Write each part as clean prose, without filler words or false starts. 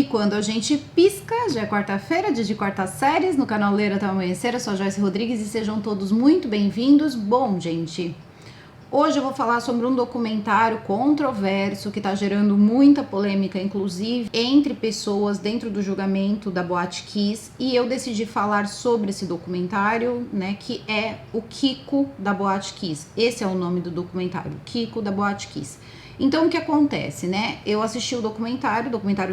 E quando a gente pisca, já é quarta-feira, dia de quartas séries, no canal Ler até Amanhecer. Eu sou a Joyce Rodrigues e sejam todos muito bem-vindos. Bom, gente, hoje eu vou falar sobre um documentário controverso que tá gerando muita polêmica, inclusive, entre pessoas dentro do julgamento da Boate Kiss. E eu decidi falar sobre esse documentário, né, que é o Kiko da Boate Kiss. Esse é o nome do documentário, Kiko da Boate Kiss. Então, o que acontece, né? Eu assisti o documentário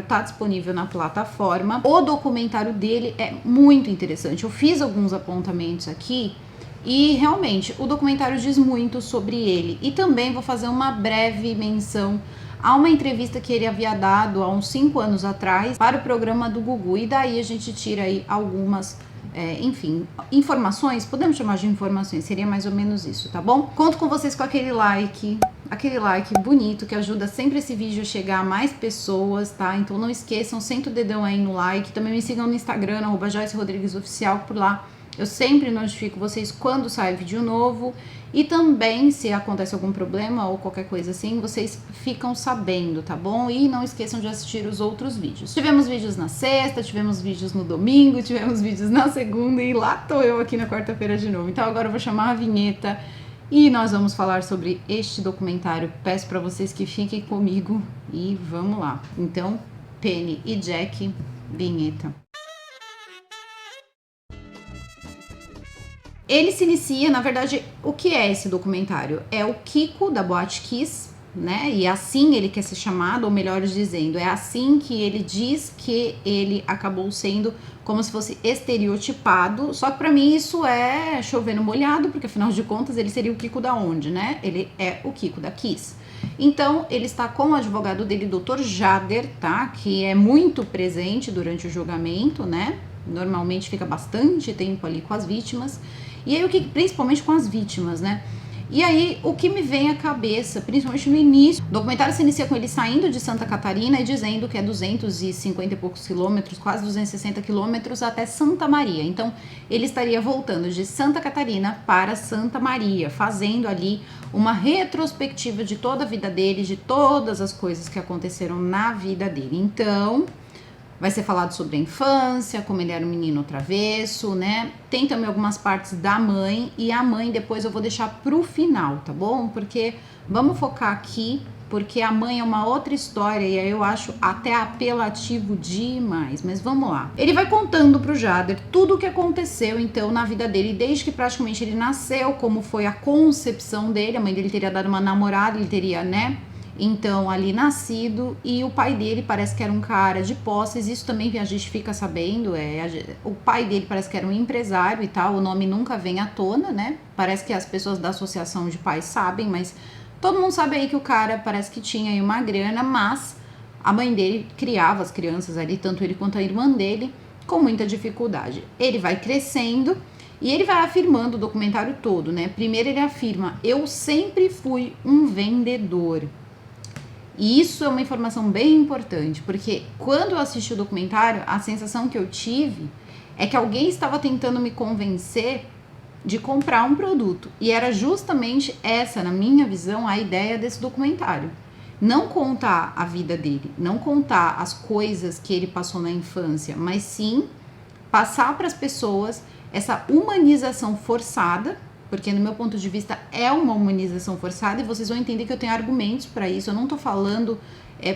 tá disponível na plataforma. O documentário dele é muito interessante. Eu fiz alguns apontamentos aqui e, realmente, o documentário diz muito sobre ele. E também vou fazer uma breve menção a uma entrevista que ele havia dado há uns 5 anos atrás para o programa do Gugu. E daí a gente tira aí algumas... informações, podemos chamar de informações, seria mais ou menos isso, tá bom? Conto com vocês com aquele like bonito que ajuda sempre esse vídeo a chegar a mais pessoas, tá? Então não esqueçam, senta o dedão aí no like, também me sigam no Instagram, @JoyceRodriguesOficial, por lá eu sempre notifico vocês quando sai vídeo novo. E também, se acontece algum problema ou qualquer coisa assim, vocês ficam sabendo, tá bom? E não esqueçam de assistir os outros vídeos. Tivemos vídeos na sexta, tivemos vídeos no domingo, tivemos vídeos na segunda e lá tô eu aqui na quarta-feira de novo. Então agora eu vou chamar a vinheta e nós vamos falar sobre este documentário. Peço pra vocês que fiquem comigo e vamos lá. Então, Penny e Jack, vinheta. Ele se inicia, na verdade, o que é esse documentário? É o Kiko da Boate Kiss, né? E assim ele quer ser chamado, ou melhor dizendo, é assim que ele diz que ele acabou sendo como se fosse estereotipado. Só que pra mim isso é chovendo molhado, porque afinal de contas ele seria o Kiko da onde, né? Ele é o Kiko da Kiss. Então ele está com o advogado dele, Dr. Jader, tá? Que é muito presente durante o julgamento, né? Normalmente fica bastante tempo ali com as vítimas. E aí, principalmente com as vítimas, né? E aí, o que me vem à cabeça, principalmente no início, o documentário se inicia com ele saindo de Santa Catarina e dizendo que é 250 e poucos quilômetros, quase 260 quilômetros até Santa Maria. Então, ele estaria voltando de Santa Catarina para Santa Maria, fazendo ali uma retrospectiva de toda a vida dele, de todas as coisas que aconteceram na vida dele. Então... vai ser falado sobre a infância, como ele era um menino travesso, né? Tem também algumas partes da mãe, e a mãe depois eu vou deixar pro final, tá bom? Porque vamos focar aqui, porque a mãe é uma outra história e aí eu acho até apelativo demais, mas vamos lá. Ele vai contando pro Jader tudo o que aconteceu então na vida dele, desde que praticamente ele nasceu, como foi a concepção dele. A mãe dele teria dado uma namorada, ele teria, né? Então, ali nascido, e o pai dele parece que era um cara de posses, isso também a gente fica sabendo, o pai dele parece que era um empresário e tal, o nome nunca vem à tona, né? Parece que as pessoas da associação de pais sabem, mas todo mundo sabe aí que o cara parece que tinha aí uma grana, mas a mãe dele criava as crianças ali, tanto ele quanto a irmã dele, com muita dificuldade. Ele vai crescendo e ele vai afirmando o documentário todo, né? Primeiro ele afirma: eu sempre fui um vendedor. E isso é uma informação bem importante, porque quando eu assisti o documentário, a sensação que eu tive é que alguém estava tentando me convencer de comprar um produto. E era justamente essa, na minha visão, a ideia desse documentário. Não contar a vida dele, não contar as coisas que ele passou na infância, mas sim passar para as pessoas essa humanização forçada, porque no meu ponto de vista é uma humanização forçada, e vocês vão entender que eu tenho argumentos para isso. Eu não tô falando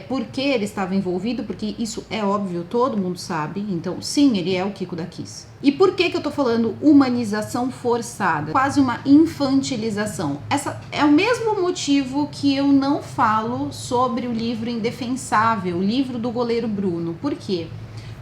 porque ele estava envolvido, porque isso é óbvio, todo mundo sabe. Então sim, ele é o Kiko da Kiss. E por que eu tô falando humanização forçada? Quase uma infantilização. Essa é o mesmo motivo que eu não falo sobre o livro Indefensável, o livro do goleiro Bruno. Por quê?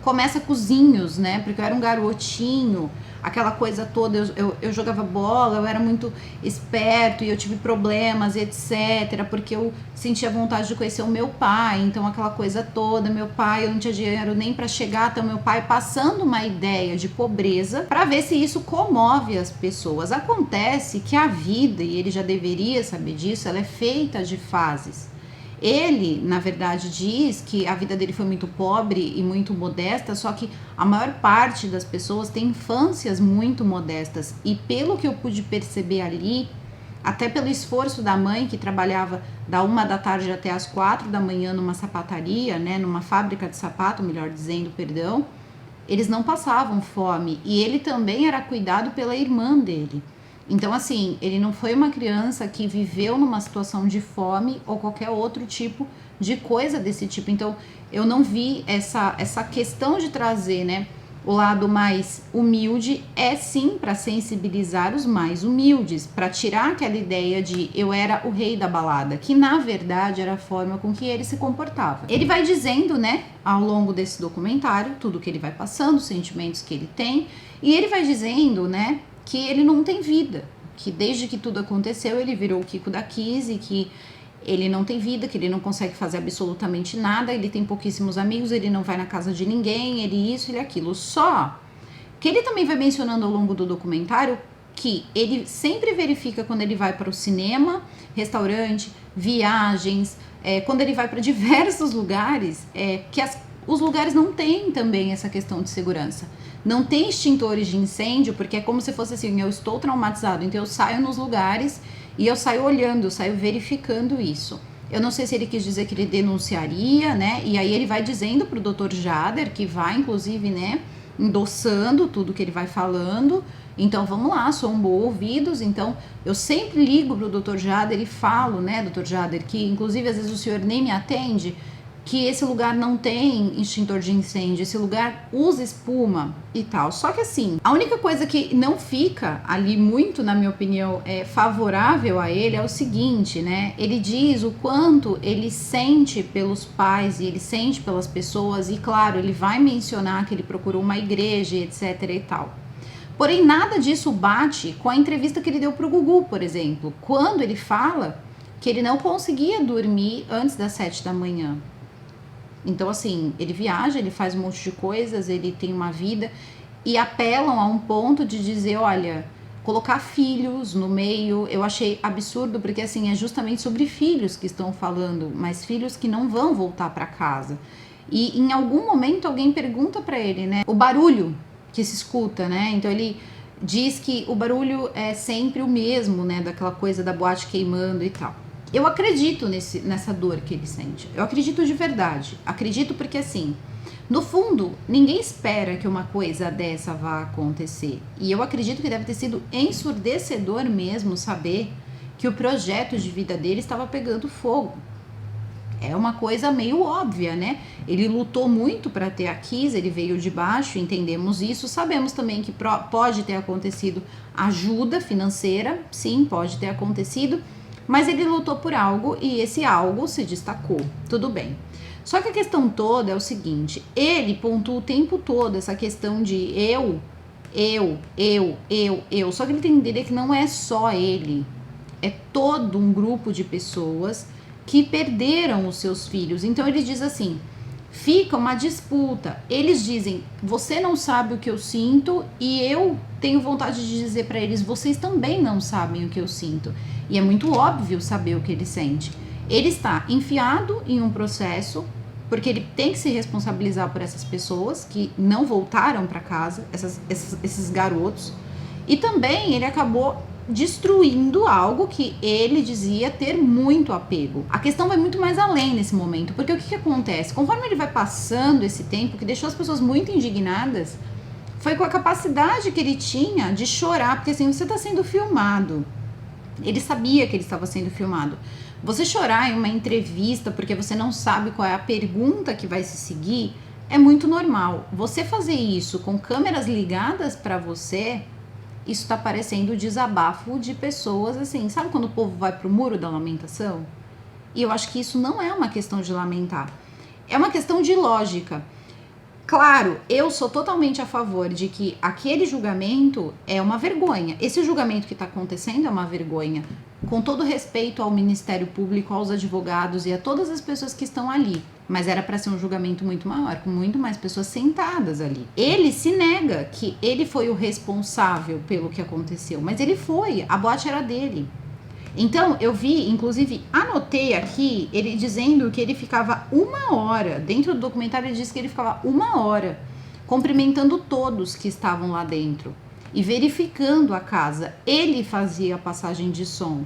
Começa com os Zinhos, né? Porque eu era um garotinho, aquela coisa toda, eu jogava bola, eu era muito esperto e eu tive problemas, etc, porque eu sentia vontade de conhecer o meu pai, então aquela coisa toda, meu pai, eu não tinha dinheiro nem para chegar até o meu pai, passando uma ideia de pobreza para ver se isso comove as pessoas. Acontece que a vida, e ele já deveria saber disso, ela é feita de fases. Ele, na verdade, diz que a vida dele foi muito pobre e muito modesta, só que a maior parte das pessoas tem infâncias muito modestas. E pelo que eu pude perceber ali, até pelo esforço da mãe, que trabalhava da 1 da tarde até as 4 da manhã numa sapataria, né, numa fábrica de sapato, melhor dizendo, perdão, eles não passavam fome. E ele também era cuidado pela irmã dele. Então, assim, ele não foi uma criança que viveu numa situação de fome ou qualquer outro tipo de coisa desse tipo. Então, eu não vi essa questão de trazer, né, o lado mais humilde, é sim para sensibilizar os mais humildes, para tirar aquela ideia de eu era o rei da balada, que na verdade era a forma com que ele se comportava. Ele vai dizendo, né, ao longo desse documentário, tudo que ele vai passando, os sentimentos que ele tem, e ele vai dizendo, né, que ele não tem vida, que desde que tudo aconteceu ele virou o Kiko da Kiss, e que ele não tem vida, que ele não consegue fazer absolutamente nada, ele tem pouquíssimos amigos, ele não vai na casa de ninguém, ele isso, ele aquilo. Só que ele também vai mencionando ao longo do documentário que ele sempre verifica quando ele vai para o cinema, restaurante, viagens, quando ele vai para diversos lugares, que os lugares não têm também essa questão de segurança. Não tem extintores de incêndio, porque é como se fosse assim, eu estou traumatizado, então eu saio nos lugares e eu saio olhando, eu saio verificando isso. Eu não sei se ele quis dizer que ele denunciaria, né? E aí ele vai dizendo pro Dr. Jader, que vai, inclusive, né, endossando tudo que ele vai falando. Então, vamos lá, sou um bom ouvidos. Então, eu sempre ligo pro Dr. Jader e falo, né, Dr. Jader, que inclusive às vezes o senhor nem me atende, que esse lugar não tem extintor de incêndio, esse lugar usa espuma e tal. Só que assim, a única coisa que não fica ali muito, na minha opinião, favorável a ele é o seguinte, né? Ele diz o quanto ele sente pelos pais e ele sente pelas pessoas, e claro, ele vai mencionar que ele procurou uma igreja, etc e tal. Porém, nada disso bate com a entrevista que ele deu pro Gugu, por exemplo, quando ele fala que ele não conseguia dormir antes das 7 da manhã. Então, assim, ele viaja, ele faz um monte de coisas, ele tem uma vida, e apelam a um ponto de dizer, olha, colocar filhos no meio, eu achei absurdo, porque assim, é justamente sobre filhos que estão falando, mas filhos que não vão voltar para casa. E em algum momento alguém pergunta para ele, né, o barulho que se escuta, né, então ele diz que o barulho é sempre o mesmo, né, daquela coisa da boate queimando e tal. Eu acredito nessa dor que ele sente. Eu acredito de verdade. Acredito porque, assim, no fundo, ninguém espera que uma coisa dessa vá acontecer. E eu acredito que deve ter sido ensurdecedor mesmo saber que o projeto de vida dele estava pegando fogo. É uma coisa meio óbvia, né? Ele lutou muito para ter a Kiss, ele veio de baixo, entendemos isso. Sabemos também que pode ter acontecido ajuda financeira, sim, pode ter acontecido. Mas ele lutou por algo e esse algo se destacou, tudo bem. Só que a questão toda é o seguinte, ele pontua o tempo todo essa questão de eu. Só que ele tem que entender que não é só ele, é todo um grupo de pessoas que perderam os seus filhos. Então ele diz assim, fica uma disputa. Eles dizem, você não sabe o que eu sinto, e eu tenho vontade de dizer para eles, vocês também não sabem o que eu sinto. E é muito óbvio saber o que ele sente. Ele está enfiado em um processo, porque ele tem que se responsabilizar por essas pessoas que não voltaram para casa, esses garotos. E também ele acabou destruindo algo que ele dizia ter muito apego. A questão vai muito mais além nesse momento, porque o que acontece? Conforme ele vai passando esse tempo, que deixou as pessoas muito indignadas, foi com a capacidade que ele tinha de chorar, porque assim, você está sendo filmado. Ele sabia que ele estava sendo filmado. Você chorar em uma entrevista porque você não sabe qual é a pergunta que vai se seguir é muito normal. Você fazer isso com câmeras ligadas para você, isso tá parecendo o desabafo de pessoas assim. Sabe quando o povo vai pro muro da lamentação? E eu acho que isso não é uma questão de lamentar. É uma questão de lógica. Claro, eu sou totalmente a favor de que aquele julgamento é uma vergonha. Esse julgamento que está acontecendo é uma vergonha. Com todo respeito ao Ministério Público, aos advogados e a todas as pessoas que estão ali. Mas era para ser um julgamento muito maior, com muito mais pessoas sentadas ali. Ele se nega que ele foi o responsável pelo que aconteceu, mas ele foi, a boate era dele. Então, eu vi, inclusive, anotei aqui, ele dizendo que ele ficava 1 hora, dentro do documentário ele diz que ele ficava 1 hora, cumprimentando todos que estavam lá dentro. e verificando a casa. Ele fazia a passagem de som.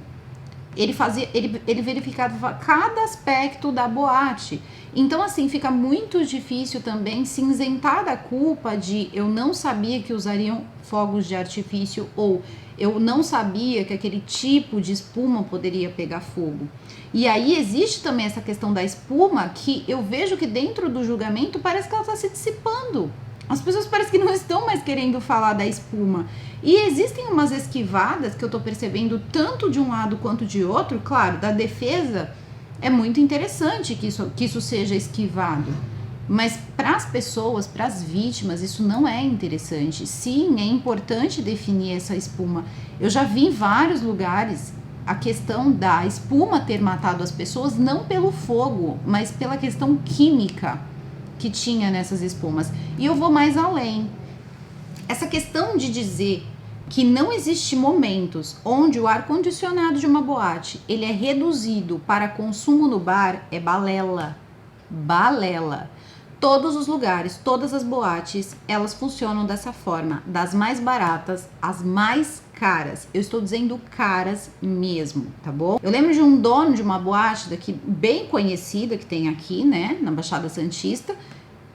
Ele verificava cada aspecto da boate. Então, assim, fica muito difícil também se isentar da culpa de eu não sabia que usariam fogos de artifício ou eu não sabia que aquele tipo de espuma poderia pegar fogo. E aí existe também essa questão da espuma que eu vejo que dentro do julgamento parece que ela está se dissipando. As pessoas parecem que não estão mais querendo falar da espuma. E existem umas esquivadas que eu tô percebendo tanto de um lado quanto de outro. Claro, da defesa é muito interessante que isso seja esquivado. Mas para as pessoas, para as vítimas, isso não é interessante. Sim, é importante definir essa espuma. Eu já vi em vários lugares a questão da espuma ter matado as pessoas não pelo fogo, mas pela questão química que tinha nessas espumas. E eu vou mais além. Essa questão de dizer que não existe momentos onde o ar-condicionado de uma boate ele é reduzido para consumo no bar é balela. Balela. Todos os lugares, todas as boates, elas funcionam dessa forma, das mais baratas às mais caras. Eu estou dizendo caras mesmo, tá bom? Eu lembro de um dono de uma boate daqui bem conhecida que tem aqui, né, na Baixada Santista.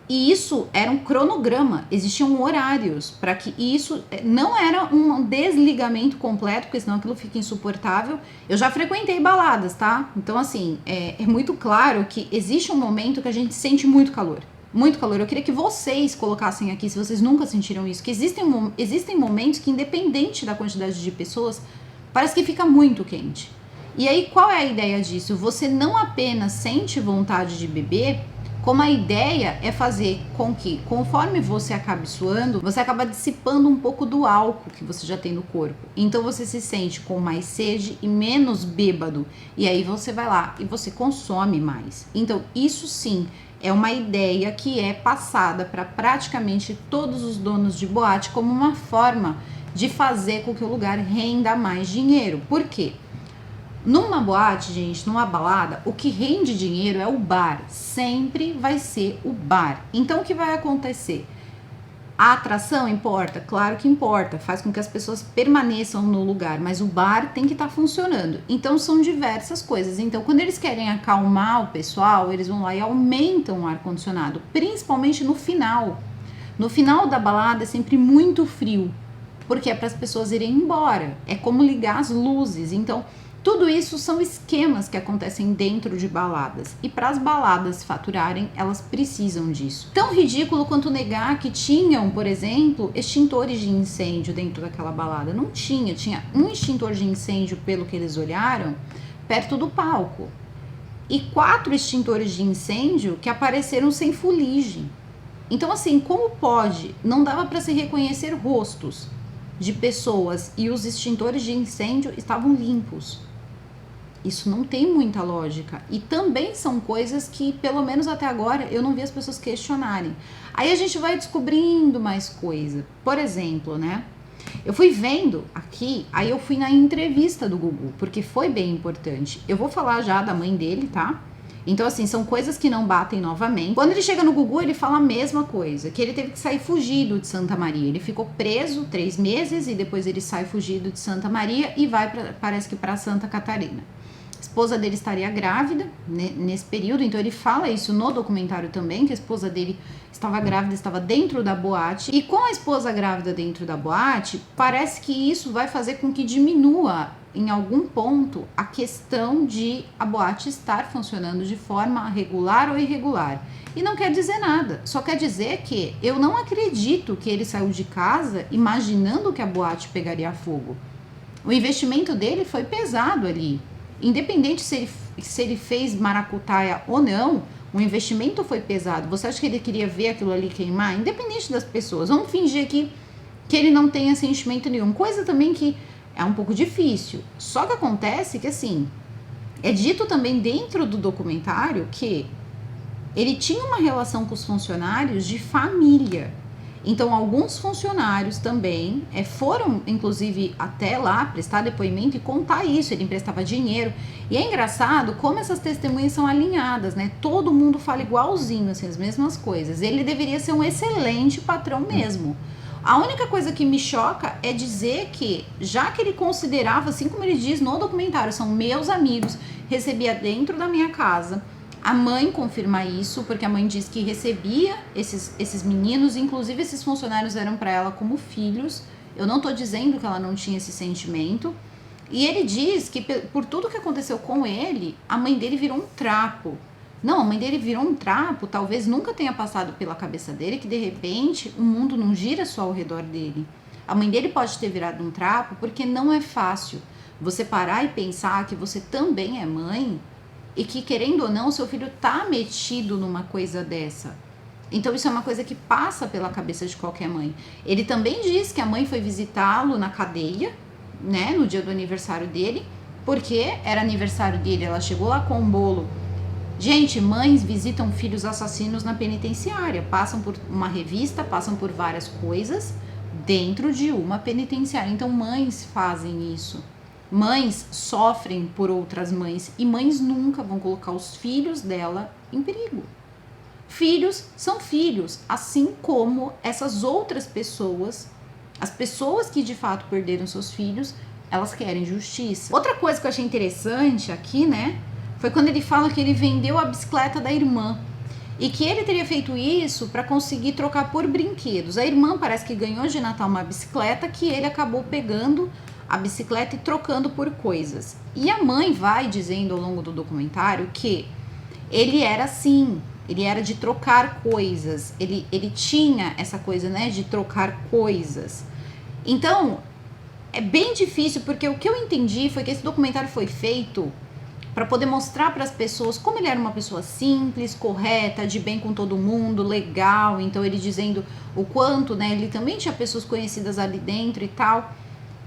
E isso era um cronograma, existiam horários para que isso não era um desligamento completo, porque senão aquilo fica insuportável. Eu já frequentei baladas, tá? Então, assim, é muito claro que existe um momento que a gente sente muito calor. Muito calor. Eu queria que vocês colocassem aqui, se vocês nunca sentiram isso, que existem momentos que, independente da quantidade de pessoas, parece que fica muito quente. E aí, qual é a ideia disso? Você não apenas sente vontade de beber, como a ideia é fazer com que, conforme você acabe suando, você acaba dissipando um pouco do álcool que você já tem no corpo. Então você se sente com mais sede e menos bêbado. E aí você vai lá e você consome mais. Então isso sim é uma ideia que é passada para praticamente todos os donos de boate como uma forma de fazer com que o lugar renda mais dinheiro. Por quê? Numa boate, gente, numa balada, o que rende dinheiro é o bar. Sempre vai ser o bar. Então, o que vai acontecer? A atração importa? Claro que importa. Faz com que as pessoas permaneçam no lugar. Mas o bar tem que estar funcionando. Então, são diversas coisas. Então, quando eles querem acalmar o pessoal, eles vão lá e aumentam o ar-condicionado. Principalmente no final. No final da balada é sempre muito frio. Porque é para as pessoas irem embora. É como ligar as luzes. Então, tudo isso são esquemas que acontecem dentro de baladas. E para as baladas faturarem, elas precisam disso. Tão ridículo quanto negar que tinham, por exemplo, extintores de incêndio dentro daquela balada. Não tinha. Tinha um extintor de incêndio, pelo que eles olharam, perto do palco. E 4 extintores de incêndio que apareceram sem fuligem. Então, assim, como pode? Não dava para se reconhecer rostos de pessoas e os extintores de incêndio estavam limpos. Isso não tem muita lógica. E também são coisas que, pelo menos até agora, eu não vi as pessoas questionarem. Aí a gente vai descobrindo mais coisa. Por exemplo, né? Eu fui vendo aqui, aí eu fui na entrevista do Gugu, porque foi bem importante. Eu vou falar já da mãe dele, tá? Então, assim, são coisas que não batem novamente. Quando ele chega no Gugu, ele fala a mesma coisa, que ele teve que sair fugido de Santa Maria. Ele ficou preso 3 meses e depois ele sai fugido de Santa Maria e vai, parece que para Santa Catarina. A esposa dele estaria grávida, né, nesse período, então ele fala isso no documentário também, que a esposa dele estava grávida, estava dentro da boate. E com a esposa grávida dentro da boate, parece que isso vai fazer com que diminua em algum ponto a questão de a boate estar funcionando de forma regular ou irregular. E não quer dizer nada, só quer dizer que eu não acredito que ele saiu de casa imaginando que a boate pegaria fogo. O investimento dele foi pesado ali. Independente se ele fez maracutaia ou não, o investimento foi pesado. Você acha que ele queria ver aquilo ali queimar? Independente das pessoas. Vamos fingir aqui que ele não tenha sentimento nenhum. Coisa também que é um pouco difícil. Só que acontece que, assim, é dito também dentro do documentário que ele tinha uma relação com os funcionários de família. Então, alguns funcionários também foram, inclusive, até lá prestar depoimento e contar isso. Ele emprestava dinheiro. E é engraçado como essas testemunhas são alinhadas, né? Todo mundo fala igualzinho, assim, as mesmas coisas. Ele deveria ser um excelente patrão mesmo. A única coisa que me choca é dizer que, já que ele considerava, assim como ele diz no documentário, são meus amigos, recebia dentro da minha casa, a mãe confirma isso, porque a mãe diz que recebia esses meninos, inclusive esses funcionários eram para ela como filhos. Eu não tô dizendo que ela não tinha esse sentimento. E ele diz que por tudo que aconteceu com ele, a mãe dele virou um trapo. Não, a mãe dele virou um trapo, talvez nunca tenha passado pela cabeça dele que de repente o mundo não gira só ao redor dele. A mãe dele pode ter virado um trapo porque não é fácil você parar e pensar que você também é mãe e que, querendo ou não, seu filho tá metido numa coisa dessa. Então isso é uma coisa que passa pela cabeça de qualquer mãe. Ele também diz que a mãe foi visitá-lo na cadeia, né, no dia do aniversário dele, porque era aniversário dele, ela chegou lá com um bolo. Gente, mães visitam filhos assassinos na penitenciária, passam por uma revista, passam por várias coisas dentro de uma penitenciária. Então mães fazem isso. Mães sofrem por outras mães e mães nunca vão colocar os filhos dela em perigo. Filhos são filhos, assim como essas outras pessoas, as pessoas que de fato perderam seus filhos, elas querem justiça. Outra coisa que eu achei interessante aqui, né, foi quando ele fala que ele vendeu a bicicleta da irmã e que ele teria feito isso para conseguir trocar por brinquedos. A irmã parece que ganhou de Natal uma bicicleta que ele acabou pegando a bicicleta e trocando por coisas. E a mãe vai dizendo ao longo do documentário que ele era assim, ele era de trocar coisas, ele tinha essa coisa, né, de trocar coisas. Então, é bem difícil, porque o que eu entendi foi que esse documentário foi feito para poder mostrar para as pessoas como ele era uma pessoa simples, correta, de bem com todo mundo, legal. Então ele dizendo o quanto, né, ele também tinha pessoas conhecidas ali dentro e tal.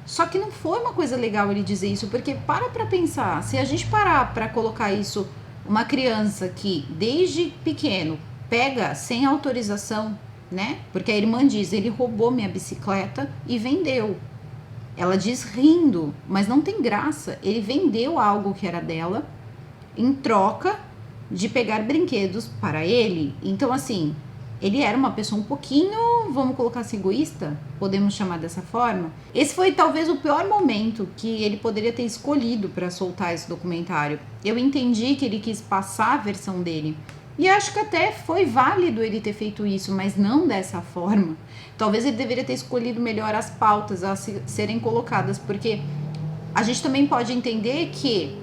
Só que não foi uma coisa legal ele dizer isso, porque para pensar, se a gente parar para colocar isso, uma criança que desde pequeno pega sem autorização, né? Porque a irmã diz, ele roubou minha bicicleta e vendeu. Ela diz rindo, mas não tem graça. Ele vendeu algo que era dela em troca de pegar brinquedos para ele. Então, assim, ele era uma pessoa um pouquinho, vamos colocar assim, egoísta, podemos chamar dessa forma. Esse foi talvez o pior momento que ele poderia ter escolhido para soltar esse documentário. Eu entendi que ele quis passar a versão dele. E acho que até foi válido ele ter feito isso, mas não dessa forma. Talvez ele deveria ter escolhido melhor as pautas a serem colocadas, porque a gente também pode entender que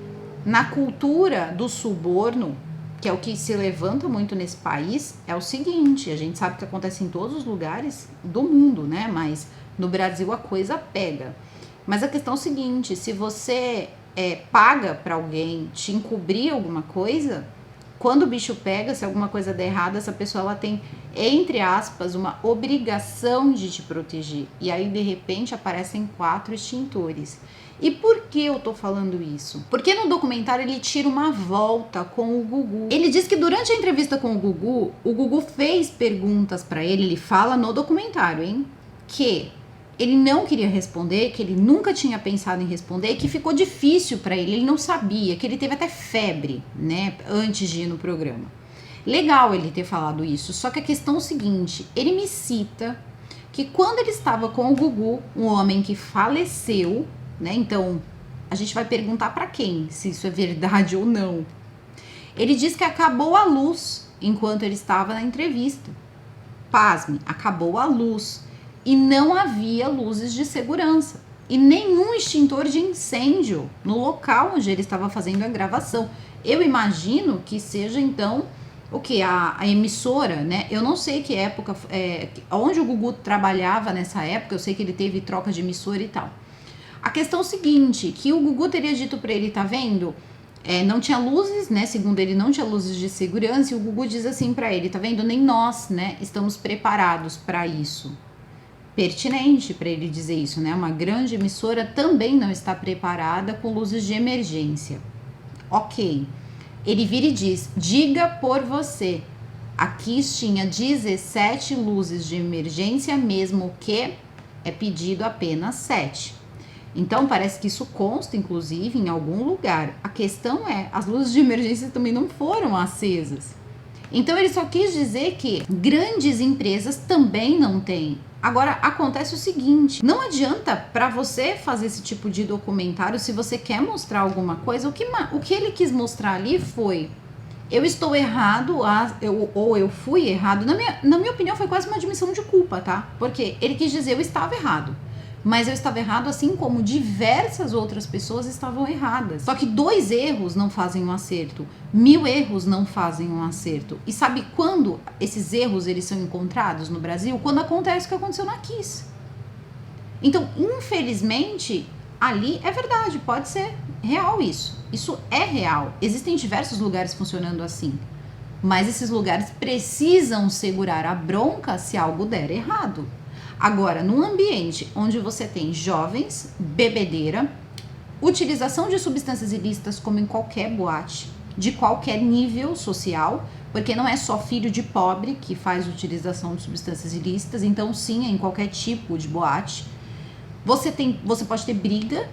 na cultura do suborno, que é o que se levanta muito nesse país, é o seguinte, a gente sabe que acontece em todos os lugares do mundo, né? Mas no Brasil a coisa pega. Mas a questão é o seguinte, se você paga para alguém te encobrir alguma coisa, quando o bicho pega, se alguma coisa der errado, essa pessoa ela tem, entre aspas, uma obrigação de te proteger. E aí, de repente, aparecem 4 extintores. E por que eu tô falando isso? Porque no documentário ele tira uma volta com o Gugu. Ele diz que durante a entrevista com o Gugu fez perguntas pra ele, ele fala no documentário, hein? Que ele não queria responder, que ele nunca tinha pensado em responder, que ficou difícil pra ele não sabia, que ele teve até febre, né, antes de ir no programa. Legal ele ter falado isso, só que a questão é o seguinte, ele me cita que quando ele estava com o Gugu, um homem que faleceu, né, então a gente vai perguntar pra quem, se isso é verdade ou não. Ele diz que acabou a luz enquanto ele estava na entrevista. Pasme, acabou a luz. E não havia luzes de segurança e nenhum extintor de incêndio no local onde ele estava fazendo a gravação. Eu imagino que seja então o que a emissora, né? Eu não sei que época, onde o Gugu trabalhava nessa época. Eu sei que ele teve troca de emissora e tal. A questão é o seguinte, que o Gugu teria dito para ele, tá vendo? Não tinha luzes, né? Segundo ele, não tinha luzes de segurança. E o Gugu diz assim para ele, tá vendo? Nem nós, né? Estamos preparados para isso. Pertinente para ele dizer isso, né? Uma grande emissora também não está preparada com luzes de emergência. Ok. Ele vira e diz, diga por você. Aqui tinha 17 luzes de emergência, mesmo que é pedido apenas 7. Então parece que isso consta, inclusive, em algum lugar. A questão é, as luzes de emergência também não foram acesas. Então ele só quis dizer que grandes empresas também não têm. Agora, acontece o seguinte, não adianta para você fazer esse tipo de documentário, se você quer mostrar alguma coisa, o que ele quis mostrar ali foi, eu estou errado, ou eu fui errado, na minha opinião foi quase uma admissão de culpa, tá? Porque ele quis dizer, eu estava errado. Mas eu estava errado assim como diversas outras pessoas estavam erradas. Só que 2 erros não fazem um acerto. 1000 erros não fazem um acerto. E sabe quando esses erros eles são encontrados no Brasil? Quando acontece o que aconteceu na Kiss. Então, infelizmente, ali é verdade, pode ser real isso. Isso é real. Existem diversos lugares funcionando assim. Mas esses lugares precisam segurar a bronca se algo der errado. Agora, num ambiente onde você tem jovens, bebedeira, utilização de substâncias ilícitas como em qualquer boate, de qualquer nível social, porque não é só filho de pobre que faz utilização de substâncias ilícitas, então sim, é em qualquer tipo de boate. Você pode ter briga,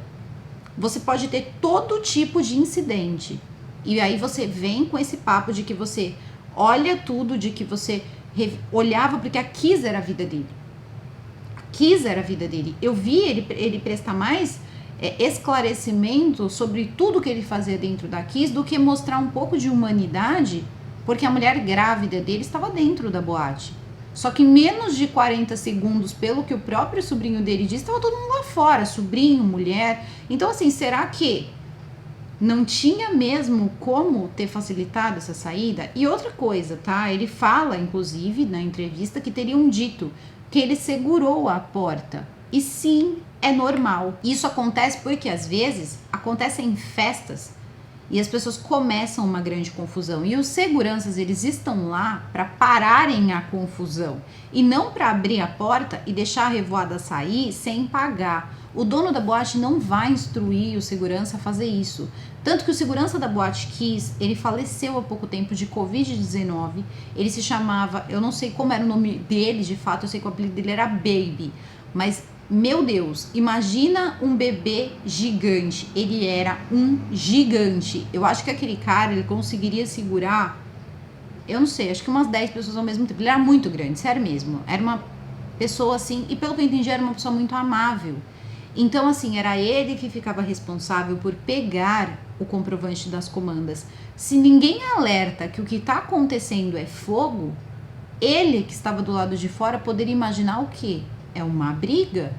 você pode ter todo tipo de incidente. E aí você vem com esse papo de que você olha tudo, de que você olhava, porque a Kiss era a vida dele. Kiss era a vida dele. Eu vi ele prestar mais esclarecimento sobre tudo que ele fazia dentro da Kiss do que mostrar um pouco de humanidade, porque a mulher grávida dele estava dentro da boate. Só que em menos de 40 segundos, pelo que o próprio sobrinho dele disse, estava todo mundo lá fora, sobrinho, mulher. Então, assim, será que não tinha mesmo como ter facilitado essa saída? E outra coisa, tá? Ele fala, inclusive, na entrevista, que teriam dito que ele segurou a porta. E sim, é normal. Isso acontece porque às vezes acontece em festas e as pessoas começam uma grande confusão. E os seguranças, eles estão lá para pararem a confusão e não para abrir a porta e deixar a revoada sair sem pagar. O dono da boate não vai instruir o segurança a fazer isso. Tanto que o segurança da boate Kiss, ele faleceu há pouco tempo de Covid-19. Ele se chamava, eu não sei como era o nome dele de fato, eu sei que o apelido dele era Baby. Mas, meu Deus, imagina um bebê gigante. Ele era um gigante. Eu acho que aquele cara, ele conseguiria segurar, eu não sei, acho que umas 10 pessoas ao mesmo tempo. Ele era muito grande, sério mesmo. Era uma pessoa assim, e pelo que eu entendi, era uma pessoa muito amável. Então, assim, era ele que ficava responsável por pegar o comprovante das comandas. Se ninguém alerta que o que está acontecendo é fogo, ele que estava do lado de fora poderia imaginar o quê? É uma briga.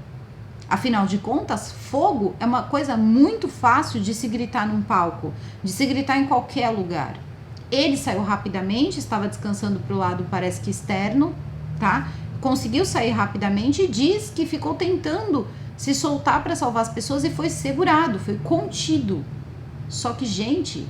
Afinal de contas, fogo é uma coisa muito fácil de se gritar num palco, de se gritar em qualquer lugar. Ele saiu rapidamente, estava descansando para o lado, parece que externo, tá? Conseguiu sair rapidamente e diz que ficou tentando se soltar para salvar as pessoas e foi segurado, foi contido. Só que, gente,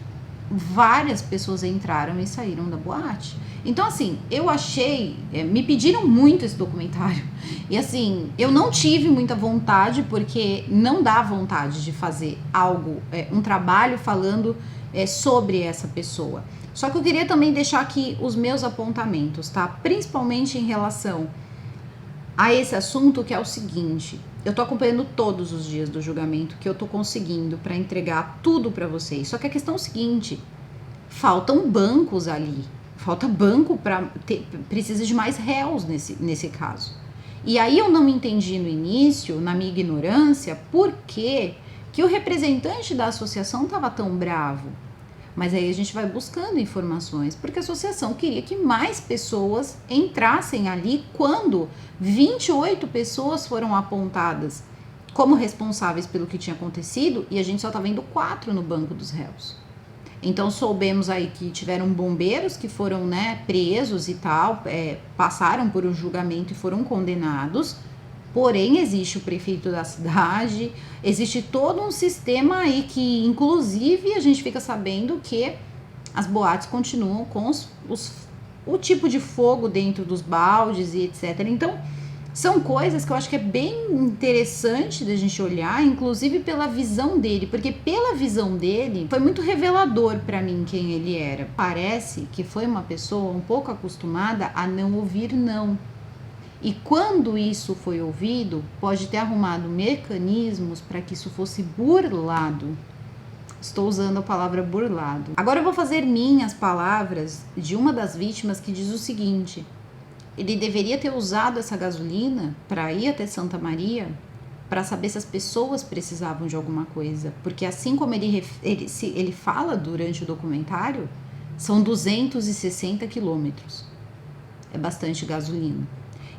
várias pessoas entraram e saíram da boate. Então, assim, eu achei, me pediram muito esse documentário. E assim, eu não tive muita vontade, porque não dá vontade de fazer algo, um trabalho falando sobre essa pessoa. Só que eu queria também deixar aqui os meus apontamentos, tá? Principalmente em relação a esse assunto, que é o seguinte: eu tô acompanhando todos os dias do julgamento, que eu tô conseguindo para entregar tudo para vocês. Só que a questão é o seguinte: faltam bancos ali, falta banco para ter, precisa de mais réus nesse caso. E aí eu não entendi no início, na minha ignorância, por que o representante da associação estava tão bravo. Mas aí a gente vai buscando informações, porque a associação queria que mais pessoas entrassem ali quando 28 pessoas foram apontadas como responsáveis pelo que tinha acontecido e a gente só tá vendo 4 no banco dos réus. Então soubemos aí que tiveram bombeiros que foram, né, presos e tal, passaram por um julgamento e foram condenados. Porém, existe o prefeito da cidade, existe todo um sistema aí que, inclusive, a gente fica sabendo que as boates continuam com o tipo de fogo dentro dos baldes e etc. Então, são coisas que eu acho que é bem interessante da gente olhar, inclusive pela visão dele, porque pela visão dele foi muito revelador para mim quem ele era. Parece que foi uma pessoa um pouco acostumada a não ouvir não. E quando isso foi ouvido, pode ter arrumado mecanismos para que isso fosse burlado. Estou usando a palavra burlado. Agora eu vou fazer minhas palavras de uma das vítimas que diz o seguinte: ele deveria ter usado essa gasolina para ir até Santa Maria para saber se as pessoas precisavam de alguma coisa. Porque assim como ele fala durante o documentário, são 260 quilômetros. É bastante gasolina.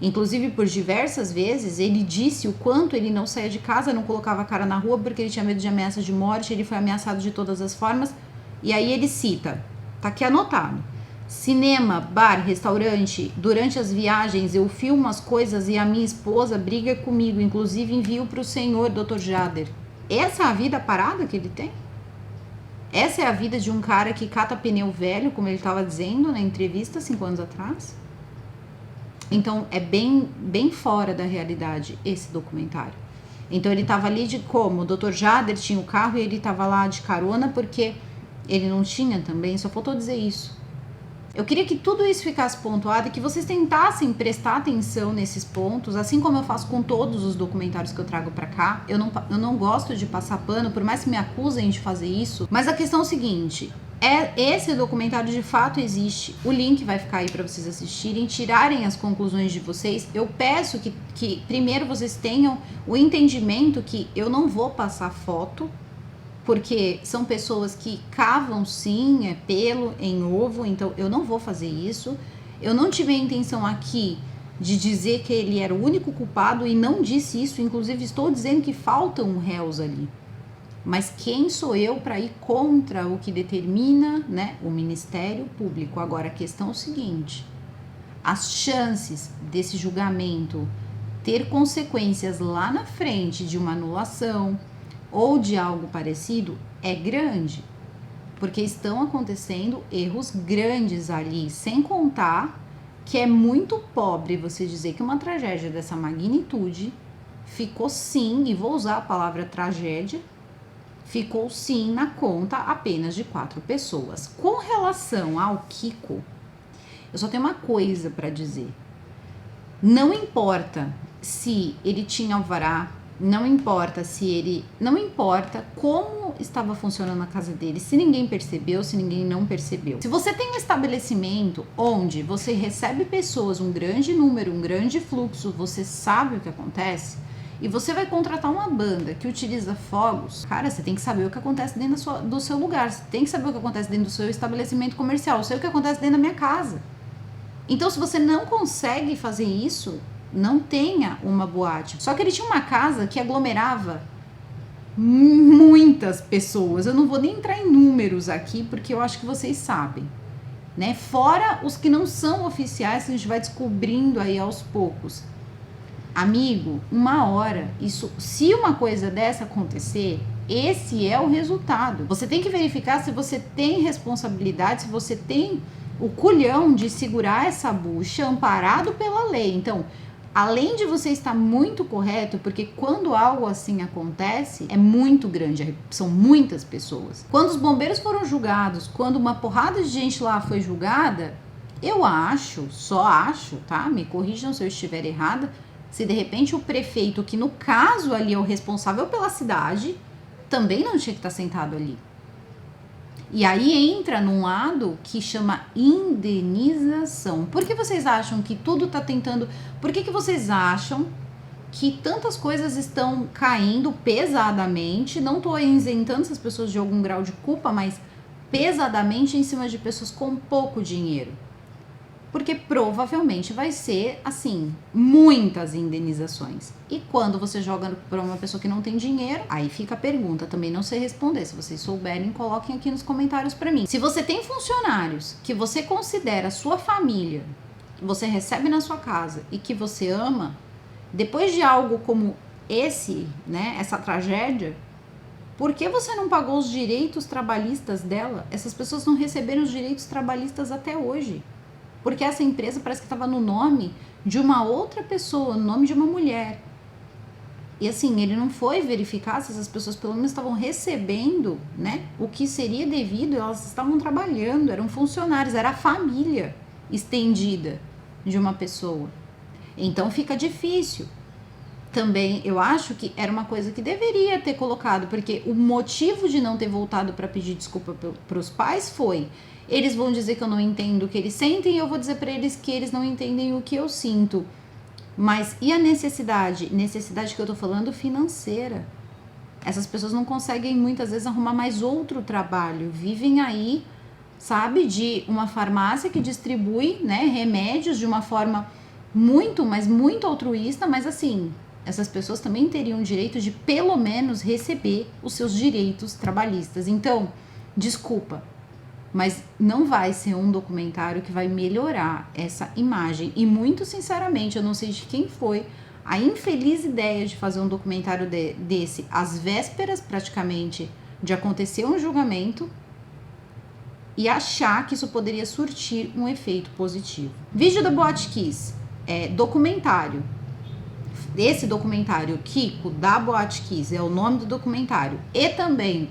Inclusive, por diversas vezes, ele disse o quanto ele não saía de casa, não colocava a cara na rua porque ele tinha medo de ameaça de morte, ele foi ameaçado de todas as formas. E aí ele cita, tá aqui anotado: cinema, bar, restaurante, durante as viagens eu filmo as coisas e a minha esposa briga comigo, inclusive envio para o senhor, Dr. Jader. Essa é a vida parada que ele tem? Essa é a vida de um cara que cata pneu velho, como ele estava dizendo na entrevista 5 anos atrás? Então, é bem fora da realidade esse documentário. Então, ele estava ali de como? O Dr. Jader tinha o carro e ele estava lá de carona porque ele não tinha também, só faltou dizer isso. Eu queria que tudo isso ficasse pontuado e que vocês tentassem prestar atenção nesses pontos, assim como eu faço com todos os documentários que eu trago pra cá. Eu não gosto de passar pano, por mais que me acusem de fazer isso, mas a questão é o seguinte: esse documentário de fato existe, o link vai ficar aí para vocês assistirem, tirarem as conclusões de vocês. Eu peço que primeiro vocês tenham o entendimento que eu não vou passar foto, porque são pessoas que cavam sim pelo em ovo, então eu não vou fazer isso. Eu não tive a intenção aqui de dizer que ele era o único culpado e não disse isso, inclusive estou dizendo que faltam réus ali. Mas quem sou eu para ir contra o que determina, né, o Ministério Público? Agora, a questão é o seguinte: as chances desse julgamento ter consequências lá na frente de uma anulação ou de algo parecido é grande, porque estão acontecendo erros grandes ali, sem contar que é muito pobre você dizer que uma tragédia dessa magnitude ficou sim, e vou usar a palavra tragédia, ficou sim na conta apenas de 4 pessoas. Com relação ao Kiko, eu só tenho uma coisa para dizer: não importa se ele tinha alvará, não importa como estava funcionando a casa dele, se ninguém percebeu, se ninguém não percebeu. Se você tem um estabelecimento onde você recebe pessoas, um grande número, um grande fluxo, você sabe o que acontece, e você vai contratar uma banda que utiliza fogos, cara, você tem que saber o que acontece dentro do seu lugar, você tem que saber o que acontece dentro do seu estabelecimento comercial, eu sei o que acontece dentro da minha casa. Então, se você não consegue fazer isso, não tenha uma boate. Só que ele tinha uma casa que aglomerava muitas pessoas. Eu não vou nem entrar em números aqui, porque eu acho que vocês sabem, né? Fora os que não são oficiais, que a gente vai descobrindo aí aos poucos. Amigo, uma hora, isso, se uma coisa dessa acontecer, esse é o resultado. Você tem que verificar se você tem responsabilidade, se você tem o culhão de segurar essa bucha amparado pela lei. Então, além de você estar muito correto, porque quando algo assim acontece, é muito grande, são muitas pessoas. Quando os bombeiros foram julgados, quando uma porrada de gente lá foi julgada, eu acho, só acho, tá? Me corrijam se eu estiver errada, se de repente o prefeito, que no caso ali é o responsável pela cidade, também não tinha que estar sentado ali. E aí entra num lado que chama indenização. Por que vocês acham que tudo tá tentando... Por que vocês acham que tantas coisas estão caindo pesadamente? Não tô isentando essas pessoas de algum grau de culpa, mas pesadamente em cima de pessoas com pouco dinheiro. Porque provavelmente vai ser, assim, muitas indenizações. E quando você joga para uma pessoa que não tem dinheiro, aí fica a pergunta, também não sei responder. Se vocês souberem, coloquem aqui nos comentários para mim. Se você tem funcionários que você considera sua família, que você recebe na sua casa e que você ama, depois de algo como esse, né, essa tragédia, por que você não pagou os direitos trabalhistas dela? Essas pessoas não receberam os direitos trabalhistas até hoje. Porque essa empresa parece que estava no nome de uma outra pessoa, no nome de uma mulher. E assim, ele não foi verificar se essas pessoas pelo menos estavam recebendo, né, o que seria devido, elas estavam trabalhando, eram funcionários, era a família estendida de uma pessoa. Então fica difícil. também eu acho que era uma coisa que deveria ter colocado, porque o motivo de não ter voltado para pedir desculpa para os pais foi: eles vão dizer que eu não entendo o que eles sentem e eu vou dizer para eles que eles não entendem o que eu sinto. Mas e a necessidade? Necessidade que eu tô falando financeira. Essas pessoas não conseguem muitas vezes arrumar mais outro trabalho, vivem aí, sabe, de uma farmácia que distribui, né, remédios de uma forma muito, mas muito altruísta, mas assim, essas pessoas também teriam o direito de pelo menos receber os seus direitos trabalhistas. Então, desculpa, mas não vai ser um documentário que vai melhorar essa imagem. E muito sinceramente, eu não sei de quem foi a infeliz ideia de fazer um documentário desse às vésperas praticamente de acontecer um julgamento e achar que isso poderia surtir um efeito positivo. Vídeo da Boate Kiss, documentário. Esse documentário, Kiko, da Boate Kiss, é o nome do documentário. E também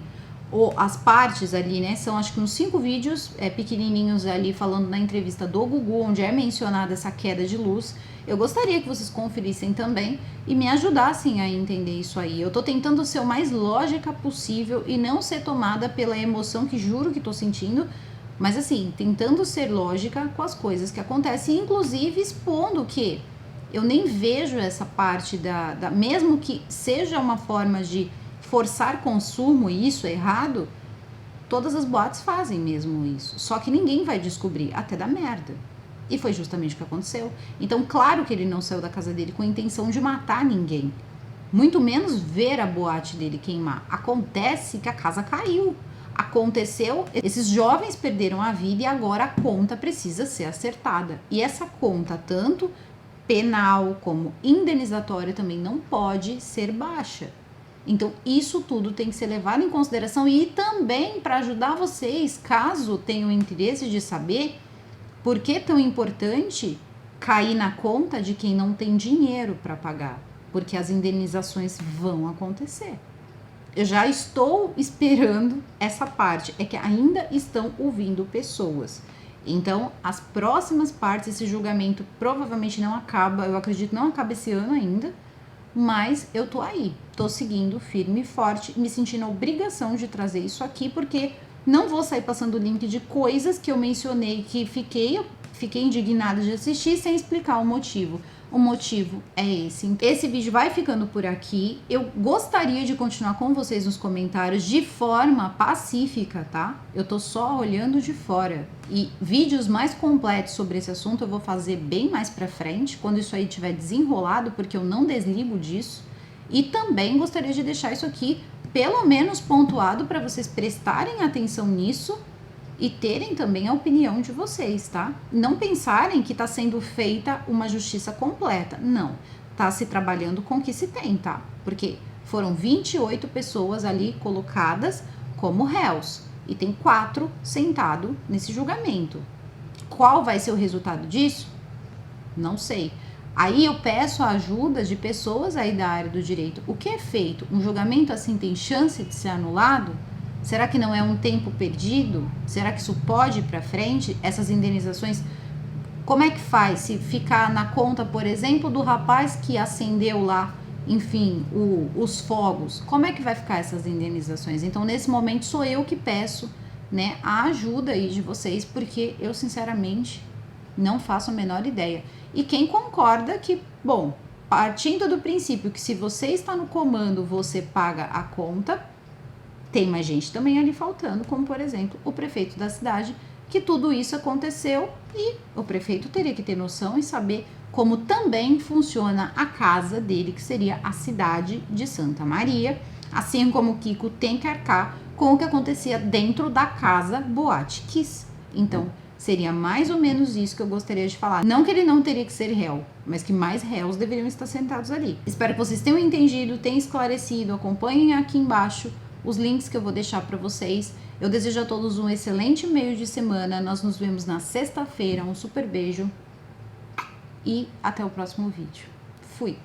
as partes ali, né, são acho que uns 5 vídeos pequenininhos ali falando na entrevista do Gugu, onde é mencionada essa queda de luz. Eu gostaria que vocês conferissem também e me ajudassem a entender isso aí. Eu tô tentando ser o mais lógica possível e não ser tomada pela emoção que juro que tô sentindo, mas assim, tentando ser lógica com as coisas que acontecem, inclusive expondo que eu nem vejo essa parte mesmo que seja uma forma de forçar consumo e isso é errado, todas as boates fazem mesmo isso. Só que ninguém vai descobrir até dar merda. E foi justamente o que aconteceu. Então, claro que ele não saiu da casa dele com a intenção de matar ninguém. Muito menos ver a boate dele queimar. Acontece que a casa caiu. Aconteceu, esses jovens perderam a vida e agora a conta precisa ser acertada. E essa conta, tanto penal como indenizatória, também não pode ser baixa. Então, isso tudo tem que ser levado em consideração e também para ajudar vocês, caso tenham interesse de saber por que é tão importante cair na conta de quem não tem dinheiro para pagar, porque as indenizações vão acontecer. Eu já estou esperando essa parte, é que ainda estão ouvindo pessoas. Então, as próximas partes, esse julgamento provavelmente não acaba, eu acredito não acaba esse ano ainda, mas eu tô aí, tô seguindo firme e forte, me sentindo a obrigação de trazer isso aqui, porque não vou sair passando o link de coisas que eu mencionei que fiquei indignada de assistir sem explicar o motivo. O motivo é esse. Esse vídeo vai ficando por aqui. Eu gostaria de continuar com vocês nos comentários de forma pacífica, tá? Eu tô só olhando de fora. E vídeos mais completos sobre esse assunto eu vou fazer bem mais pra frente, quando isso aí tiver desenrolado, porque eu não desligo disso. E também gostaria de deixar isso aqui pelo menos pontuado para vocês prestarem atenção nisso e terem também a opinião de vocês, tá? Não pensarem que tá sendo feita uma justiça completa. Não, tá se trabalhando com o que se tem, tá? Porque foram 28 pessoas ali colocadas como réus e tem 4 sentados nesse julgamento. Qual vai ser o resultado disso? Não sei. Aí eu peço a ajuda de pessoas aí da área do direito. O que é feito? Um julgamento assim tem chance de ser anulado? Será que não é um tempo perdido? Será que isso pode ir para frente? Essas indenizações, como é que faz? Se ficar na conta, por exemplo, do rapaz que acendeu lá, enfim, os fogos, como é que vai ficar essas indenizações? Então, nesse momento, sou eu que peço, né, a ajuda aí de vocês, porque eu, sinceramente, não faço a menor ideia. E quem concorda que, bom, partindo do princípio que se você está no comando, você paga a conta, tem mais gente também ali faltando, como por exemplo o prefeito da cidade, que tudo isso aconteceu e o prefeito teria que ter noção e saber como também funciona a casa dele, que seria a cidade de Santa Maria, assim como o Kiko tem que arcar com o que acontecia dentro da casa Boate Kiss. Então, seria mais ou menos isso que eu gostaria de falar. Não que ele não teria que ser réu, mas que mais réus deveriam estar sentados ali. Espero que vocês tenham entendido, tenham esclarecido. Acompanhem aqui embaixo os links que eu vou deixar para vocês. Eu desejo a todos um excelente meio de semana. Nós nos vemos na sexta-feira. Um super beijo e até o próximo vídeo. Fui!